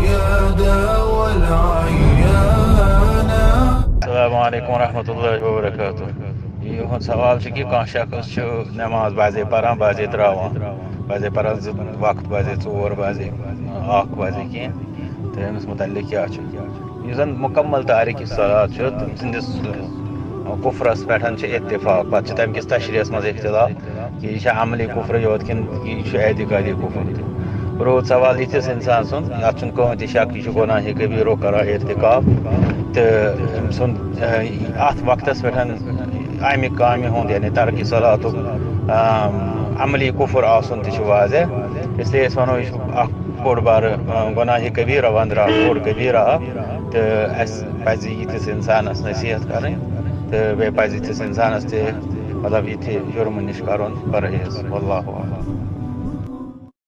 يا داوى العيان. السلام علیکم ورحمۃ اللہ وبرکاتہ. یہ سوال کہ شخص نماز بازے پران بازے تراوان بازے پران وقت بازے ژور بازے اخ بازے کی تو امس متعلق کیا زن مکمل تاریخ صلات تم سندس کفرس پہ اتفاق پتہ تم کس تشریحس مز اختلاف کہ یہ عملی کفر یوت کن یہ اعتقادی کفر رود سوال یتھس انسان سن ات کہین تہ شک یہ گناہ کبیرو کران ارتکاب تو ام سن ات وقتس پہ امہ کامہ ہند یعنی ترک صلات عملی کفر آسن تہ واضح اس لیے ونو یہ بوڑ بار گناہ کبیرہ وندرا بوڑ کبیرہ تو اس پزِ یتھس انسانس نصیحت کریں تو بیٚیہِ پزِ یتھس انسانس تہ مطلب یہ جرم نش کرن پرہیز واللہ اعلم.